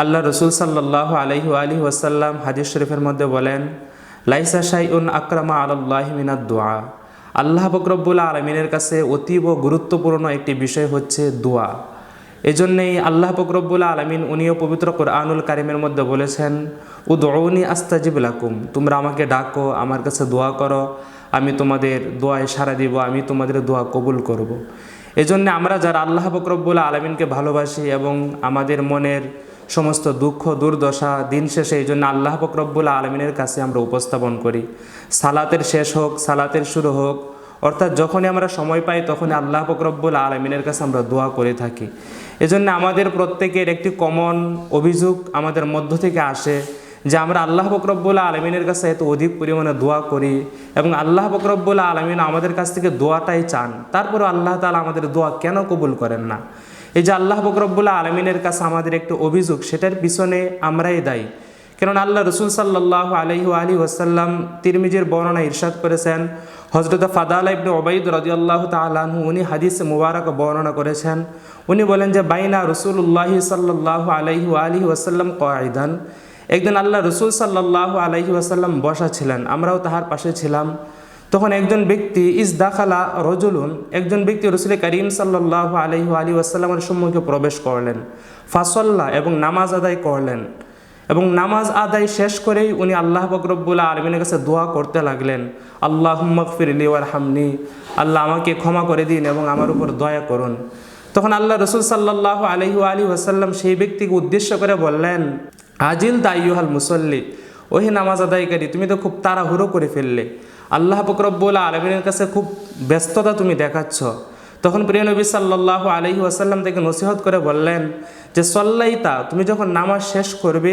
আল্লাহ রসুল সাল্লাল্লাহু আলাইহি আলিহি ওয়াসাল্লাম হাদিস শরীফের মধ্যে বলেন, লাইসা শাইউন আকরামা আলাল্লাহি মিনাদ দুআ। আল্লাহ পাক রব্বুল আলামিনের কাছে অতীব গুরুত্বপূর্ণ একটি বিষয় হচ্ছে দোয়া। এজন্যই আল্লাহ পাক রব্বুল আলামিন উনিও পবিত্র কোরআনুল কারীমের মধ্যে বলেছেন, উদউনি আস্তাজিব লাকুম, তোমরা আমাকে ডাকো, আমার কাছে দোয়া করো, আমি তোমাদের দোয়ায় সাড়া দিব, আমি তোমাদের দোয়া কবুল করব। এজন্য আমরা যারা আল্লাহ পাক রব্বুল আলামিনকে ভালোবাসি এবং আমাদের মনের সমস্ত দুঃখ দুর্দশা দিন শেষে এই জন্য আল্লাহ পাক রব্বুল আলামিনের কাছে আমরা উপস্থাপন করি। সালাতের শেষ হোক, সালাতের শুরু হোক, অর্থাৎ যখনই আমরা সময় পাই তখনই আল্লাহ পাক রব্বুল আলামিনের কাছে আমরা দোয়া করে থাকি। এজন্য আমাদের প্রত্যেকের একটি কমন অভিযোগ আমাদের মধ্য থেকে আসে যে আমরা আল্লাহ পাক রব্বুল আলামিনের কাছে এত অধিক পরিমাণে দোয়া করি এবং আল্লাহ পাক রব্বুল আলামিন আমাদের কাছ থেকে দোয়াটাই চান, তারপরে আল্লাহ তাআলা আমাদের দোয়া কেন কবুল করেন না? এই যে আল্লাহ পাক রব্বুল আলামিনের কাছে আমাদের একটি অভিযোগ, সেটার পিছনে আমরাই দায়ী। কেননা আল্লাহ রসুল সাল্লাল্লাহু আলাইহি আলিহি ওয়াসাল্লাম তিরমিজির বর্ণনা ইরশাদ করেছেন, হযরত ফাদালা ইবনে উবাইদ রাদিয়াল্লাহু তাআলা আনহু উনি হাদিস মুবারক বর্ণনা করেছেন। উনি বলেন যে বাইনা রাসূলুল্লাহি সাল্লাল্লাহু আলাইহি আলিহি ওয়াসাল্লাম কাঈদান, একদিন আল্লাহ রসুল সাল্লাল্লাহু আলাইহি ওয়াসাল্লাম বসা ছিলেন, আমরাও তাহার পাশে ছিলাম। তখন একজন ব্যক্তি ইসদাখালা রজুলুন, একজন ব্যক্তি রসুল করিম সাল্লাল্লাহু আলাইহি আলিহি ওয়াসাল্লামের সম্মুখে প্রবেশ করলেন, ফাসল্লা এবং নামাজ আদায় করলেন এবং নামাজ আদায় শেষ করেই উনি আল্লাহ পাক রব্বুল আলামিনের কাছে দোয়া করতে লাগলেন, আল্লাহুম্মা গফিরলি ওয়ারহামনি, আল্লাহ আমাকে ক্ষমা করে দিন এবং আমার উপর দয়া করুন। তখন আল্লাহ রসুল সাল্লাল্লাহু আলাইহি আলিহি ওয়াসাল্লাম সেই ব্যক্তিকে উদ্দেশ্য করে বললেন, আজিল তাইয়ুহাল মুসল্লি, ওহি নামাজ আদায়কারী, তুমি তো খুব তাড়াহুড়ো করে ফেললে, আল্লাহ পাক রব্বুল আলামিনের কাছে খুব ব্যস্ততা তুমি দেখাচ্ছ। তখন প্রিয় নবী সাল্লাল্লাহু আলাইহি ওয়াসাল্লাম তাকে নসিহত করে বললেন যে সল্লাইতা, তুমি যখন নামাজ শেষ করবে,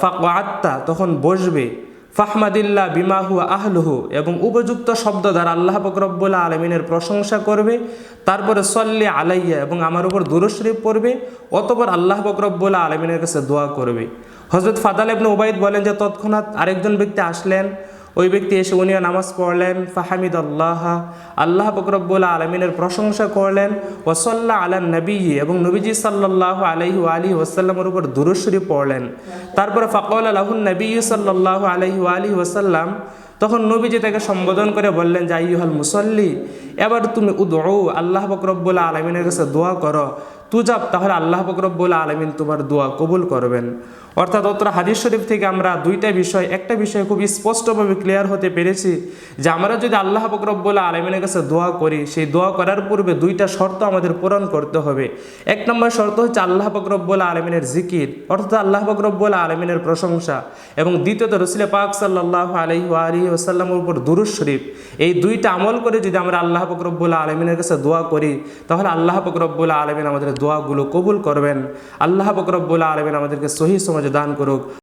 ফাকওয়াত্তা, তখন বসবে, ফাহমাদিল্লাহ বিমা হুয়া আহলুহু, এবং উপযুক্ত শব্দ দ্বারা আল্লাহ পাক রব্বুল আলামিনের প্রশংসা করবে, তারপরে সল্লি আলাইয়া, এবং আমার উপর দুরূদ শরীফ পড়বে, অতঃপর আল্লাহ পাক রব্বুল আলামিনের কাছে দোয়া করবে। হযরত ফাদাল ইবনে উবাইদ বলেন যে তৎক্ষণাৎ আরেকজন ব্যক্তি আসলেন, ওই ব্যক্তি এসে উনিও নামাজ পড়লেন, ফাহামিদ আল্লাহ পাক রব্বুল আলামিনের প্রশংসা করলেন, ওয়াসাল্লা আলান নবী, এবং নবীজি সাল্লাল্লাহু আলাইহি আলিহি ওয়াসাল্লামের উপর দুরূদ শরীফ পড়লেন। তারপরে ফাকালা লাহুন নবী সাল্লাল্লাহু আলাইহি আলিহি ওয়াসাল্লাম, তখন নবীজি তাকে সম্বোধন করে বললেন যে আইয়ুহাল মুসল্লি, এবার তুমি উদউ, আল্লাহ পাক রব্বুল আলামিনের কাছে দোয়া করো, তুজাব, তাহলে আল্লাহ পাক রব্বুল আলামিন তোমার দোয়া কবুল করবেন। অর্থাৎ অত্র হাদিস শরীফ থেকে আমরা দুইটা বিষয়, একটা বিষয় খুব স্পষ্টভাবে ক্লিয়ার হতে পেরেছি যে আমরা যদি আল্লাহ পাক রব্বুল আলামিনের কাছে দোয়া করি, সেই দোয়া করার পূর্বে দুইটা শর্ত আমাদের পূরণ করতে হবে। এক নম্বর শর্ত হচ্ছে আল্লাহ পাক রব্বুল আলামিনের জিকির, অর্থাৎ আল্লাহ পাক রব্বুল আলামিনের প্রশংসা, এবং দ্বিতীয়ত রাসূল পাক সাল্লাল্লাহু আলাইহি আলিহি ওয়াসাল্লামের উপর দুরূদ শরীফ। এই দুইটা আমল করে যদি আমরা আল্লাহ পাক রব্বুল আলামিনের কাছে দোয়া করি, তাহলে আল্লাহ পাক রব্বুল আলামিন আমাদের দোয়াগুলো কবুল করবেন। আল্লাহ পাক রব্বুল আলামিন আমাদেরকে সহিহ সমাজ দান করুক।